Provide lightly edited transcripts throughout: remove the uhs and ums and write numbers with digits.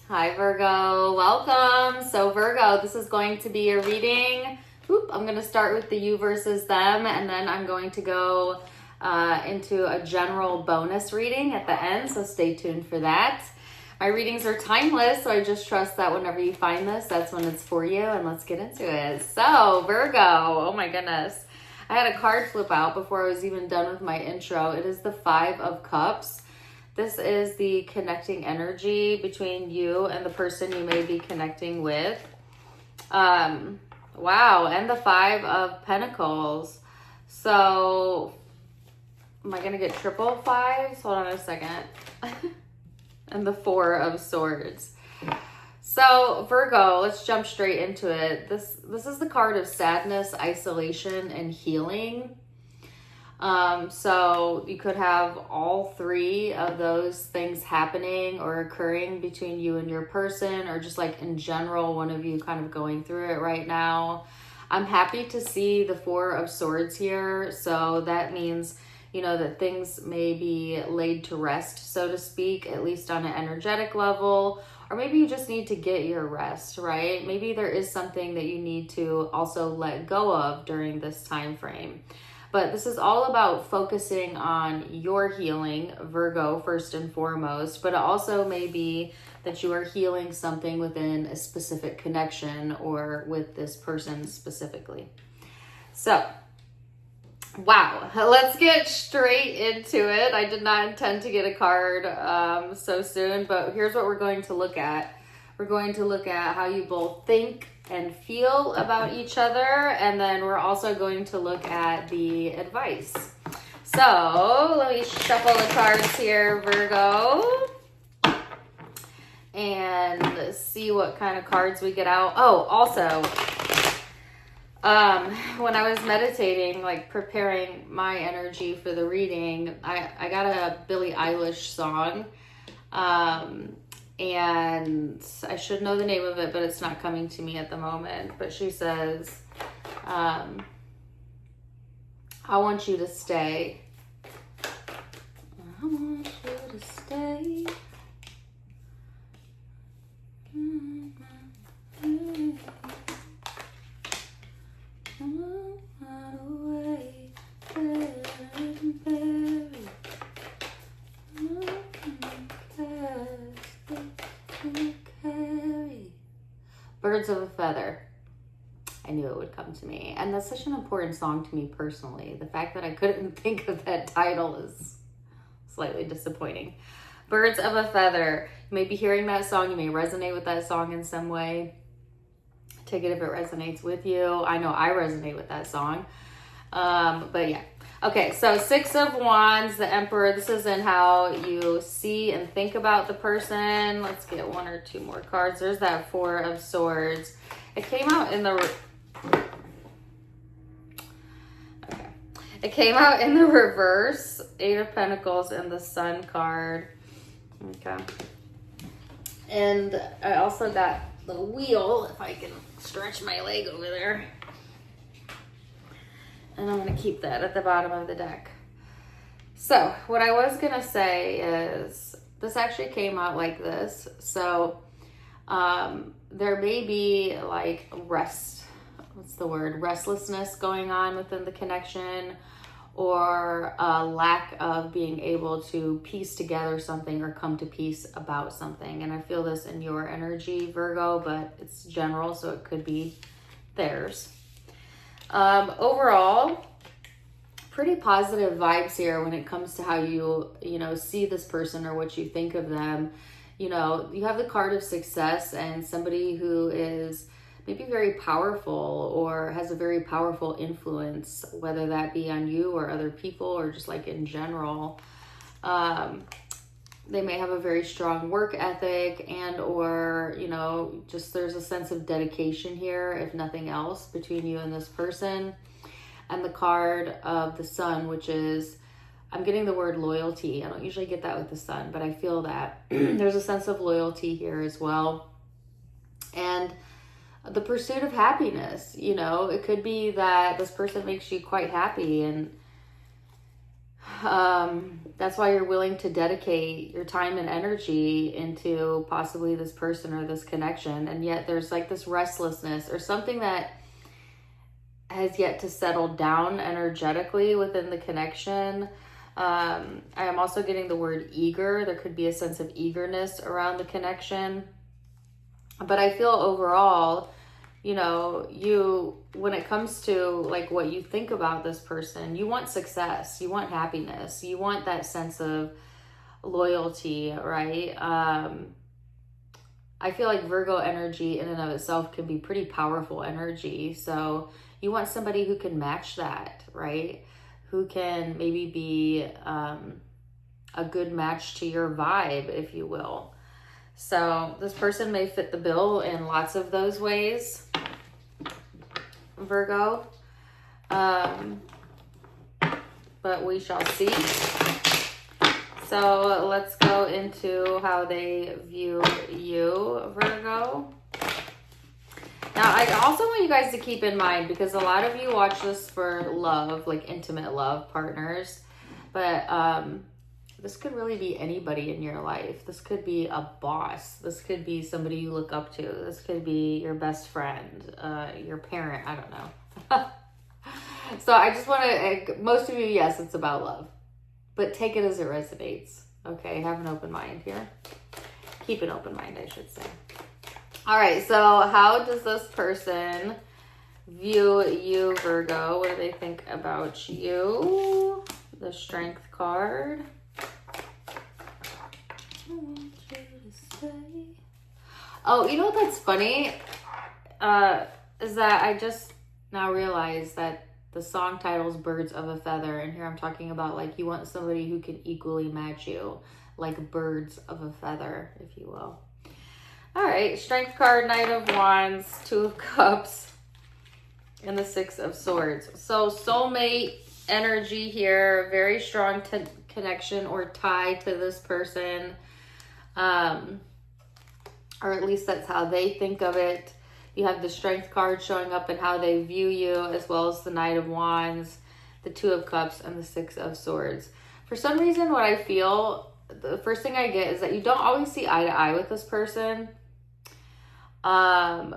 Hi Virgo, welcome. So Virgo, this is going to be a reading. I'm going to start with the you versus them, and then I'm going to go into a general bonus reading at the end, so stay tuned for that. My readings are timeless, so I just trust that whenever you find this, that's when it's for you, and let's get into it. So Virgo, oh my goodness. I had a card flip out before I was even done with my intro. It is the Five of Cups. This is the connecting energy between you and the person you may be connecting with. Wow, and the Five of Pentacles. So, am I going to get triple fives? Hold on a second. And the Four of Swords. So, Virgo, let's jump straight into it. This is the card of sadness, isolation, and healing. So you could have all three of those things happening or occurring between you and your person, or just like in general, one of you kind of going through it right now. I'm happy to see the Four of Swords here. So that means, that things may be laid to rest, so to speak, at least on an energetic level, or maybe you just need to get your rest, right? Maybe there is something that you need to also let go of during this time frame. But this is all about focusing on your healing, Virgo, first and foremost. But it also may be that you are healing something within a specific connection or with this person specifically. So, wow. Let's get straight into it. I did not intend to get a card so soon, but here's what we're going to look at. We're going to look at how you both think and feel about each other, and then we're also going to look at the advice. So let me shuffle the cards here, Virgo, and see what kind of cards we get out. Oh, also, when I was meditating, like preparing my energy for the reading, I got a Billie Eilish song. And I should know the name of it, but it's not coming to me at the moment. But she says, I want you to stay. I want you to stay. Birds of a Feather. I knew it would come to me. And that's such an important song to me personally. The fact that I couldn't think of that title is slightly disappointing. Birds of a Feather. You may be hearing that song. You may resonate with that song in some way. Take it if it resonates with you. I know I resonate with that song. But yeah. Okay, so Six of Wands, the Emperor. This is in how you see and think about the person. Let's get one or two more cards. There's that Four of Swords. It came out in the... Okay. It came out in the reverse. Eight of Pentacles and the Sun card. Okay. And I also got the Wheel, if I can stretch my leg over there. And I'm going to keep that at the bottom of the deck. So what I was going to say is this actually came out like this. So there may be like restlessness going on within the connection, or a lack of being able to piece together something or come to peace about something. And I feel this in your energy, Virgo, but it's general, so it could be theirs. Overall, pretty positive vibes here when it comes to how you see this person or what you think of them. You have the card of success and somebody who is maybe very powerful or has a very powerful influence, whether that be on you or other people or just like in general. They may have a very strong work ethic and or, just there's a sense of dedication here, if nothing else, between you and this person. And the card of the Sun, which is, I'm getting the word loyalty. I don't usually get that with the Sun, but I feel that there's a sense of loyalty here as well. And the pursuit of happiness, it could be that this person makes you quite happy, and That's why you're willing to dedicate your time and energy into possibly this person or this connection. And yet there's like this restlessness or something that has yet to settle down energetically within the connection. I am also getting the word eager. There could be a sense of eagerness around the connection. But I feel overall, you know, when it comes to like what you think about this person, you want success, you want happiness, you want that sense of loyalty, right? I feel like Virgo energy in and of itself can be pretty powerful energy. So you want somebody who can match that, right? Who can maybe be a good match to your vibe, if you will. So this person may fit the bill in lots of those ways, Virgo. But we shall see. So let's go into how they view you, Virgo. Now, I also want you guys to keep in mind, because a lot of you watch this for love, like intimate love partners, but this could really be anybody in your life. This could be a boss. This could be somebody you look up to. This could be your best friend, your parent. I don't know. So I just want to, most of you, yes, it's about love. But take it as it resonates. Okay, have an open mind here. Keep an open mind, I should say. All right, so how does this person view you, Virgo? What do they think about you? The Strength card. I want you to stay. Oh, you know what that's funny? Is that I just now realized that the song title is Birds of a Feather. And here I'm talking about like you want somebody who can equally match you. Like birds of a feather, if you will. All right, Strength card, Knight of Wands, Two of Cups, and the Six of Swords. So soulmate energy here, very strong connection or tie to this person. Or at least that's how they think of it. You have the Strength card showing up in how they view you, as well as the Knight of Wands, the Two of Cups, and the Six of Swords. For some reason, what I feel, the first thing I get is that you don't always see eye to eye with this person.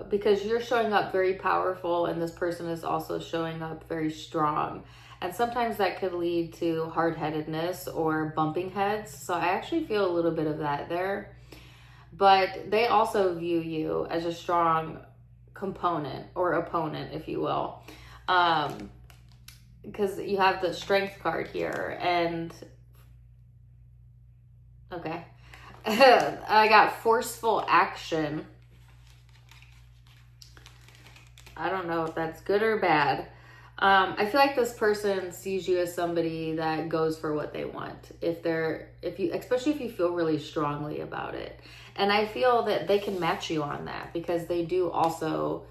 Because you're showing up very powerful and this person is also showing up very strong. And sometimes that could lead to hard-headedness or bumping heads. So I actually feel a little bit of that there. But they also view you as a strong component or opponent, if you will. Because you have the Strength card here. And, okay. I got forceful action. I don't know if that's good or bad. I feel like this person sees you as somebody that goes for what they want. Especially if you feel really strongly about it. And I feel that they can match you on that because they do also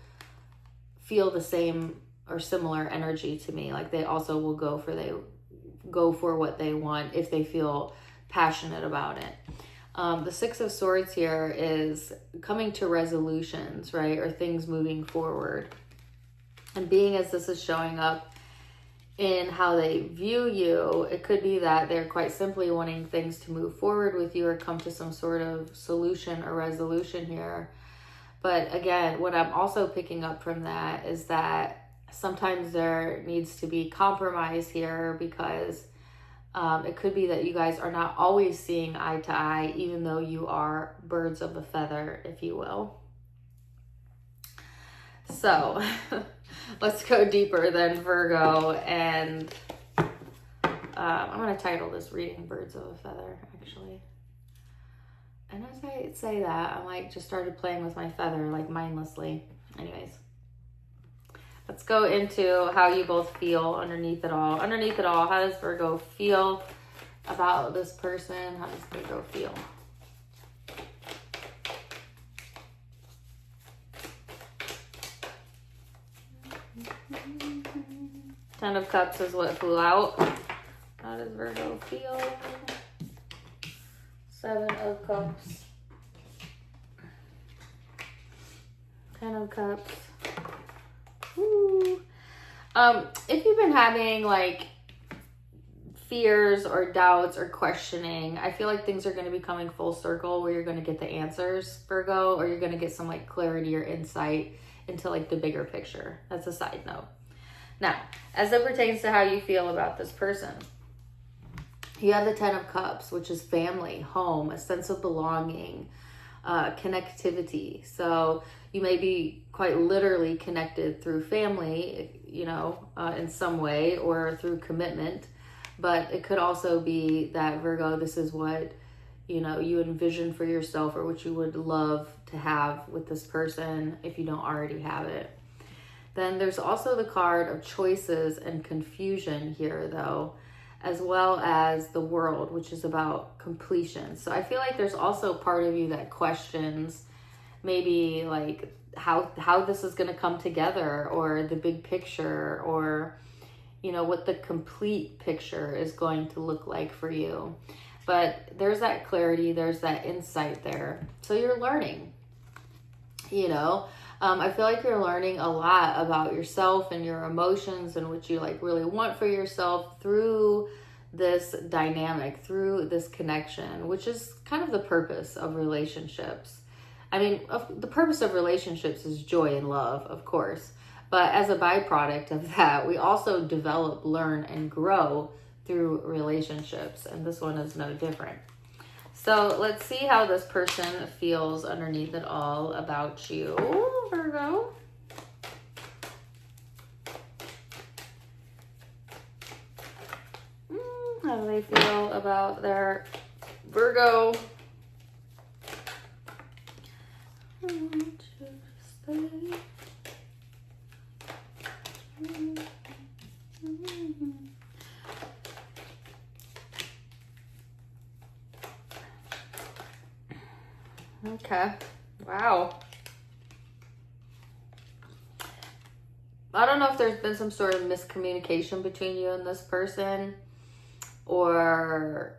feel the same or similar energy to me. Like they also will go for what they want if they feel passionate about it. The Six of Swords here is coming to resolutions, right? Or things moving forward. And being as this is showing up in how they view you, it could be that they're quite simply wanting things to move forward with you or come to some sort of solution or resolution here. But again, what I'm also picking up from that is that sometimes there needs to be compromise here because it could be that you guys are not always seeing eye to eye, even though you are birds of a feather, if you will. So let's go deeper then, Virgo. And I'm going to title this reading Birds of a Feather, actually. And as I say that, I like just started playing with my feather like mindlessly. Anyways. Let's go into how you both feel underneath it all. Underneath it all, how does Virgo feel about this person? How does Virgo feel? Ten of Cups is what flew out. How does Virgo feel? Seven of Cups. Ten of Cups. If you've been having like fears or doubts or questioning, I feel like things are going to be coming full circle where you're going to get the answers, Virgo, or you're going to get some like clarity or insight into like the bigger picture. That's a side note. Now, as it pertains to how you feel about this person, you have the 10 of Cups, which is family, home, a sense of belonging, connectivity. So you may be quite literally connected through family, you know, in some way, or through commitment. But it could also be that, Virgo, this is what, you know, you envision for yourself, or what you would love to have with this person if you don't already have it. Then there's also the card of choices and confusion here, though, as well as the World, which is about completion. So I feel like there's also part of you that questions maybe like how this is going to come together, or the big picture, or, you know, what the complete picture is going to look like for you. But there's that clarity, there's that insight there. So you're learning, you know. I feel like you're learning a lot about yourself and your emotions and what you like really want for yourself through this dynamic, through this connection, which is kind of the purpose of relationships. I mean, the purpose of relationships is joy and love, of course. But as a byproduct of that, we also develop, learn, and grow through relationships. And this one is no different. So let's see how this person feels underneath it all about you, Virgo. How do they feel about their Virgo? Okay. Wow. I don't know if there's been some sort of miscommunication between you and this person, or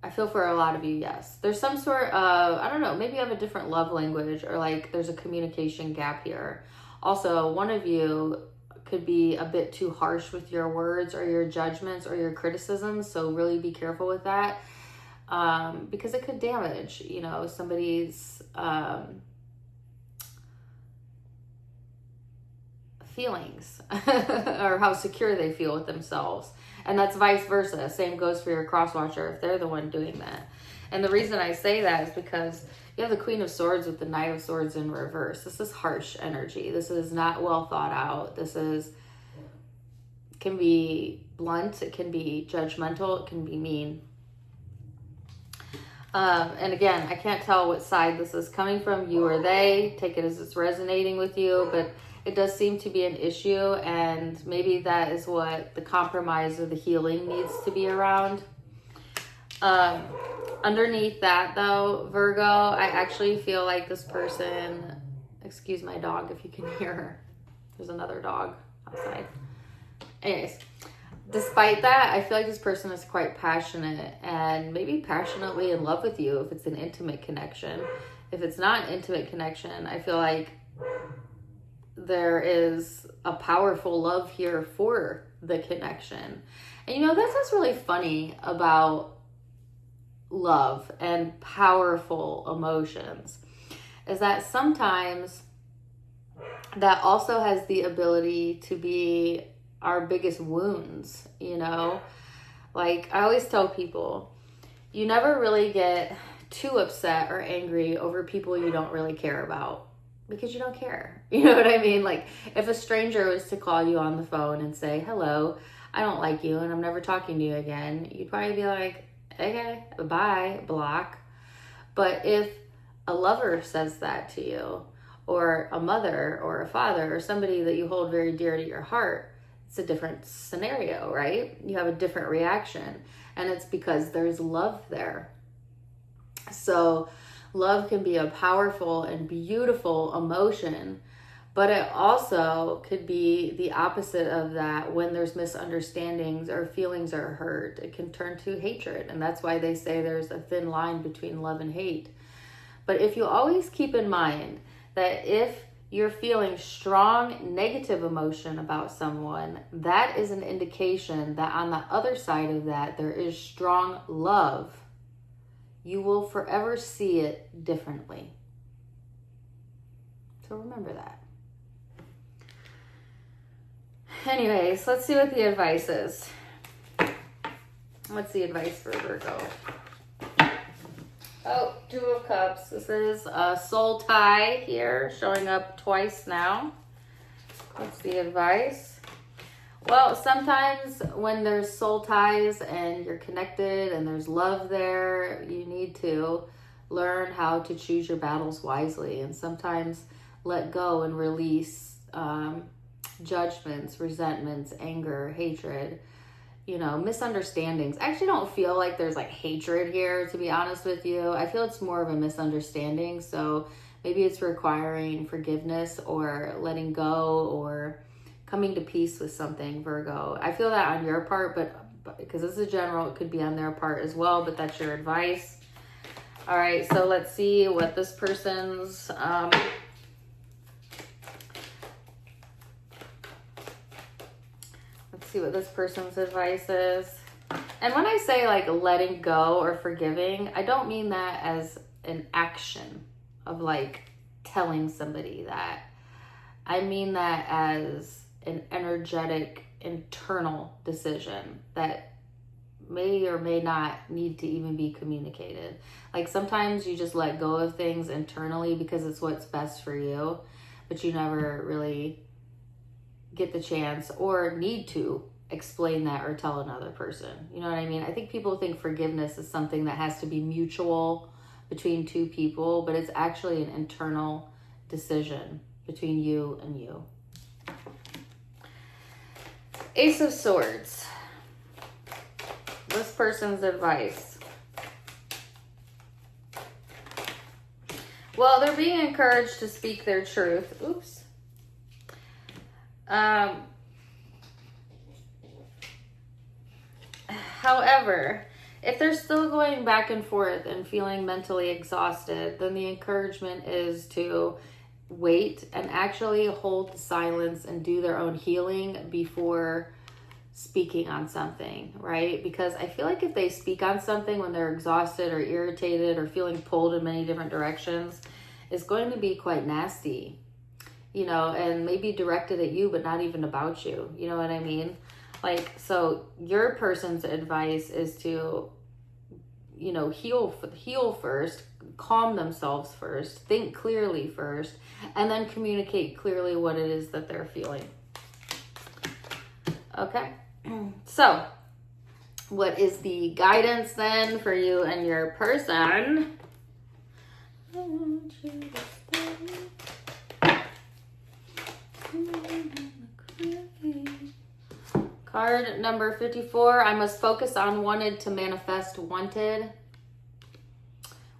I feel for a lot of you, yes. There's some sort of, I don't know, maybe you have a different love language, or like there's a communication gap here. Also, one of you could be a bit too harsh with your words or your judgments or your criticisms, so really be careful with that. Because it could damage, you know, somebody's feelings or how secure they feel with themselves. And that's vice versa. Same goes for your cross watcher if they're the one doing that. And the reason I say that is because you have the Queen of Swords with the Knight of Swords in reverse. This is harsh energy. This is not well thought out. This can be blunt. It can be judgmental. It can be mean. And again, I can't tell what side this is coming from, you or they. Take it as it's resonating with you, but it does seem to be an issue, and maybe that is what the compromise or the healing needs to be around. Underneath that, though, Virgo, I actually feel like this person, excuse my dog if you can hear her. There's another dog outside. Anyways. Despite that, I feel like this person is quite passionate and maybe passionately in love with you if it's an intimate connection. If it's not an intimate connection, I feel like there is a powerful love here for the connection. And you know, that's what's really funny about love and powerful emotions, is that sometimes that also has the ability to be our biggest wounds, you know? Like, I always tell people, you never really get too upset or angry over people you don't really care about, because you don't care. You know what I mean? Like, if a stranger was to call you on the phone and say, hello, I don't like you and I'm never talking to you again, you'd probably be like, okay, bye, block. But if a lover says that to you, or a mother or a father or somebody that you hold very dear to your heart, it's a different scenario, right? You have a different reaction, and it's because there's love there. So love can be a powerful and beautiful emotion, but it also could be the opposite of that. When there's misunderstandings or feelings are hurt, it can turn to hatred. And that's why they say there's a thin line between love and hate. But if you always keep in mind that if you're feeling strong negative emotion about someone, that is an indication that on the other side of that, there is strong love. You will forever see it differently. So remember that. Anyways, let's see what the advice is. What's the advice for Virgo? Oh, Two of Cups. This is a soul tie here, showing up twice now. What's the advice? Well, sometimes when there's soul ties and you're connected and there's love there, you need to learn how to choose your battles wisely, and sometimes let go and release judgments, resentments, anger, hatred, misunderstandings. I actually don't feel like there's like hatred here, to be honest with you. I feel it's more of a misunderstanding. So maybe it's requiring forgiveness or letting go or coming to peace with something, Virgo. I feel that on your part, but because this is general, it could be on their part as well, but that's your advice. All right, so let's see what this person's see what this person's advice is. And when I say like letting go or forgiving, I don't mean that as an action of like telling somebody that. I mean that as an energetic internal decision that may or may not need to even be communicated. Like sometimes you just let go of things internally because it's what's best for you, but you never really get the chance or need to explain that or tell another person. You know what I mean? I think people think forgiveness is something that has to be mutual between two people, but it's actually an internal decision between you and you. Ace of Swords. This person's advice. Well, they're being encouraged to speak their truth. Oops. However, if they're still going back and forth and feeling mentally exhausted, then the encouragement is to wait and actually hold silence and do their own healing before speaking on something, right? Because I feel like if they speak on something when they're exhausted or irritated or feeling pulled in many different directions, it's going to be quite nasty, and maybe directed at you, but not even about you. You know what I mean? Like, so your person's advice is to, heal first, calm themselves first, think clearly first, and then communicate clearly what it is that they're feeling. Okay. So what is the guidance then for you and your person? I want you to stay. Card number 54, I must focus on wanted to manifest wanted.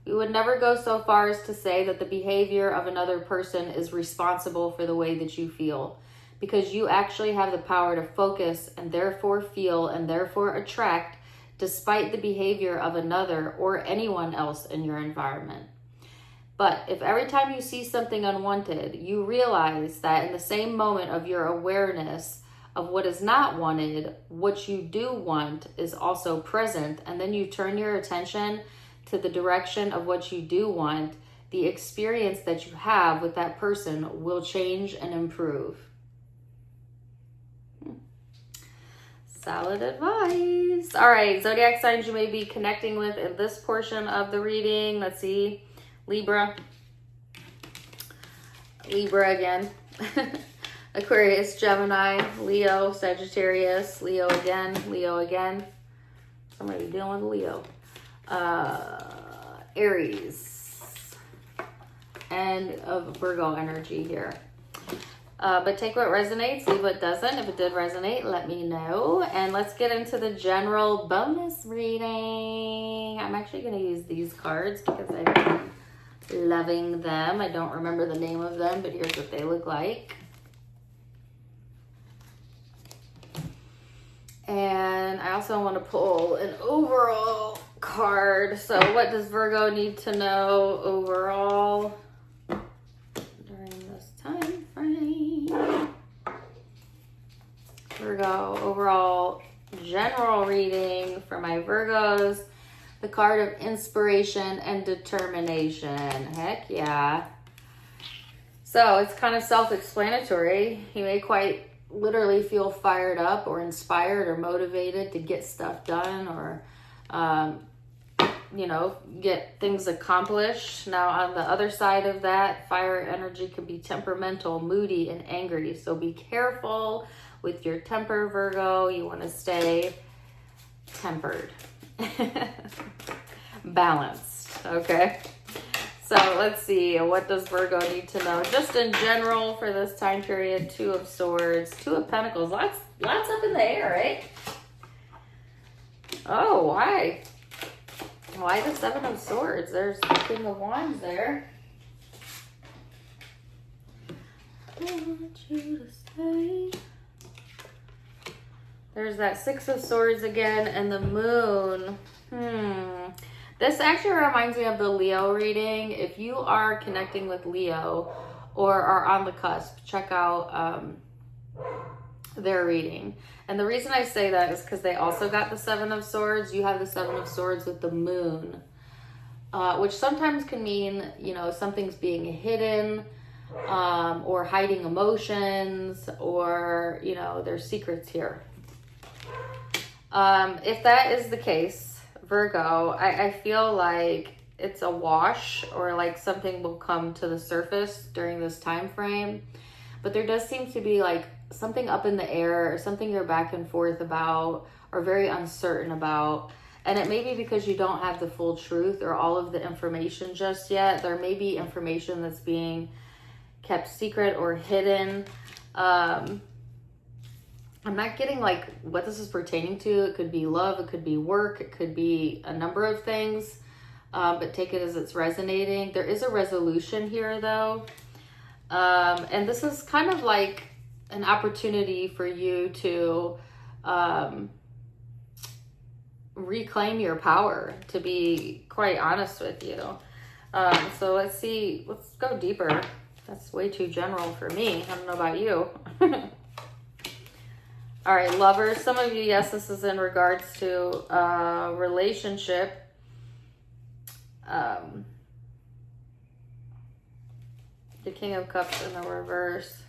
We would never go so far as to say that the behavior of another person is responsible for the way that you feel, because you actually have the power to focus and therefore feel and therefore attract despite the behavior of another or anyone else in your environment. But if every time you see something unwanted, you realize that in the same moment of your awareness of what is not wanted, what you do want is also present, and then you turn your attention to the direction of what you do want, the experience that you have with that person will change and improve. Solid advice. All right, zodiac signs you may be connecting with in this portion of the reading. Let's see. Libra again. Aquarius, Gemini, Leo, Sagittarius, Leo again. Somebody dealing with Leo. Aries. And of Virgo energy here. But take what resonates, leave what doesn't. If it did resonate, let me know. And let's get into the general bonus reading. I'm actually going to use these cards because I've been loving them. I don't remember the name of them, but here's what they look like. And I also want to pull an overall card. So what does Virgo need to know overall during this time? Virgo. Overall general reading for my Virgos. The card of inspiration and determination. Heck yeah. So it's kind of self-explanatory. You may quite literally feel fired up or inspired or motivated to get stuff done or, get things accomplished. Now, on the other side of that, fire energy can be temperamental, moody, and angry. So be careful with your temper, Virgo. You want to stay tempered. Balanced, okay? So let's see, what does Virgo need to know? Just in general for this time period, Two of Swords, Two of Pentacles, lots up in the air, right? Oh, why? Why the Seven of Swords? There's the King of Wands there. I want you to stay. There's that Six of Swords again, and the Moon. This actually reminds me of the Leo reading. If you are connecting with Leo or are on the cusp, check out their reading. And the reason I say that is because they also got the Seven of Swords. You have the Seven of Swords with the Moon, which sometimes can mean, something's being hidden, or hiding emotions, or, there's secrets here. If that is the case, Virgo, I feel like it's a wash, or like something will come to the surface during this time frame. But there does seem to be like something up in the air, or something you're back and forth about, or very uncertain about. And it may be because you don't have the full truth or all of the information just yet. There may be information that's being kept secret or hidden. I'm not getting like what this is pertaining to. It could be love, it could be work, it could be a number of things, but take it as it's resonating. There is a resolution here though. And this is kind of like an opportunity for you to reclaim your power, to be quite honest with you. So let's see, let's go deeper. That's way too general for me. I don't know about you. All right, lovers, some of you, yes, this is in regards to a relationship. The King of Cups in the reverse.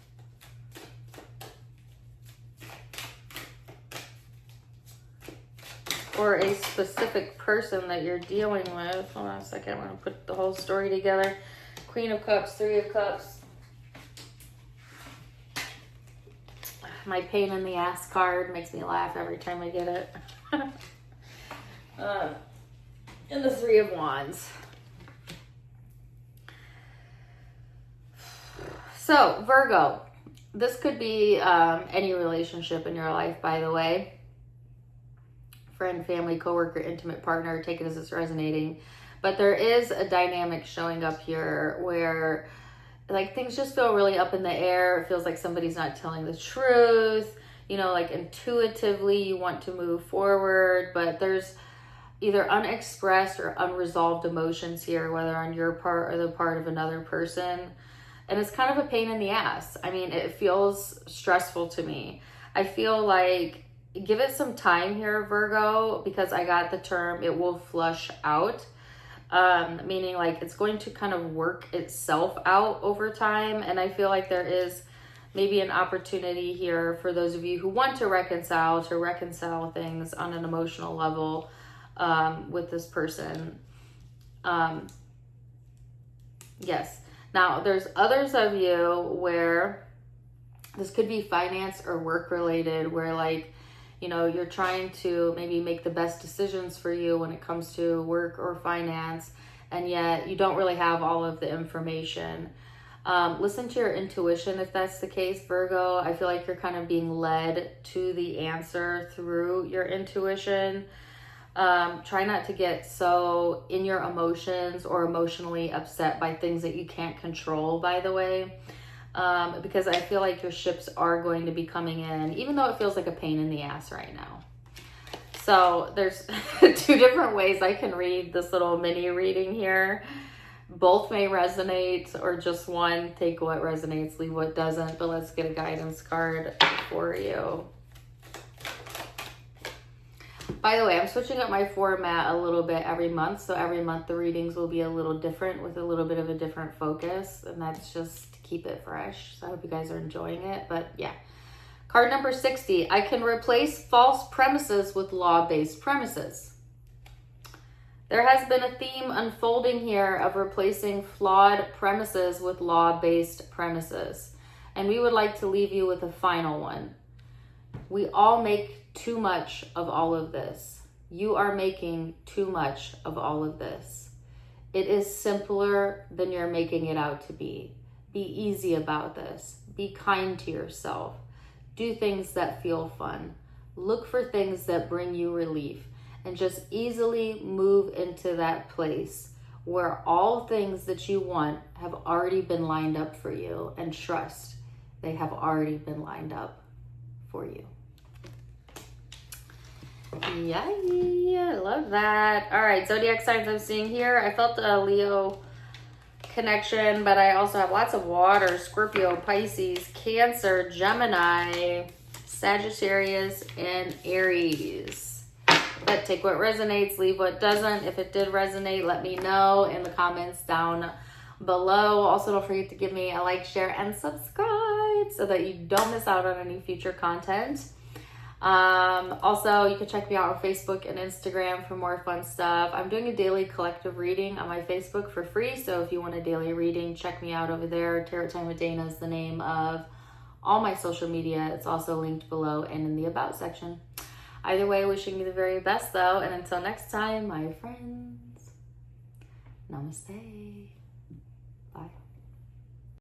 Or a specific person that you're dealing with. Hold on a second, I'm going to put the whole story together. Queen of Cups, Three of Cups. My pain in the ass card makes me laugh every time I get it. And the Three of Wands. So, Virgo, this could be any relationship in your life, by the way. Friend, family, coworker, intimate partner, take it as it's resonating. But there is a dynamic showing up here where like things just feel really up in the air. It feels like somebody's not telling the truth. Like intuitively you want to move forward, but there's either unexpressed or unresolved emotions here, whether on your part or the part of another person. And it's kind of a pain in the ass. I mean, it feels stressful to me. I feel like give it some time here, Virgo, because I got the term, it will flush out. Meaning like it's going to kind of work itself out over time. And I feel like there is maybe an opportunity here for those of you who want to reconcile things on an emotional level with this person. Yes. Now, there's others of you where this could be finance or work related, where like, you're trying to maybe make the best decisions for you when it comes to work or finance, and yet you don't really have all of the information. Listen to your intuition if that's the case, Virgo. I feel like you're kind of being led to the answer through your intuition. Try not to get so in your emotions or emotionally upset by things that you can't control, by the way. Because I feel like your ships are going to be coming in, even though it feels like a pain in the ass right now. So there's two different ways I can read this little mini reading here. Both may resonate, or just one. Take what resonates, leave what doesn't. But let's get a guidance card for you. By the way, I'm switching up my format a little bit every month. So every month the readings will be a little different with a little bit of a different focus. And that's just to keep it fresh. So I hope you guys are enjoying it. But yeah. Card number 60. I can replace false premises with law-based premises. There has been a theme unfolding here of replacing flawed premises with law-based premises. And we would like to leave you with a final one. We all make too much of all of this. You are making too much of all of this. It is simpler than you're making it out to be. Be easy about this. Be kind to yourself. Do things that feel fun. Look for things that bring you relief. And just easily move into that place where all things that you want have already been lined up for you. And trust, they have already been lined up for you. Yay, I love that. All right, zodiac signs I'm seeing here. I felt a Leo connection, but I also have lots of water: Scorpio, Pisces, Cancer, Gemini, Sagittarius, and Aries. But take what resonates, leave what doesn't. If it did resonate, let me know in the comments down below. Also, don't forget to give me a like, share, and subscribe so that you don't miss out on any future content. Also, you can check me out on Facebook and Instagram for more fun stuff. I'm doing a daily collective reading on my Facebook for free. So if you want a daily reading, check me out over there. Tarot Time with Dana is the name of all my social media. It's also linked below and in the About section. Either way, wishing you the very best though. And until next time, my friends, namaste.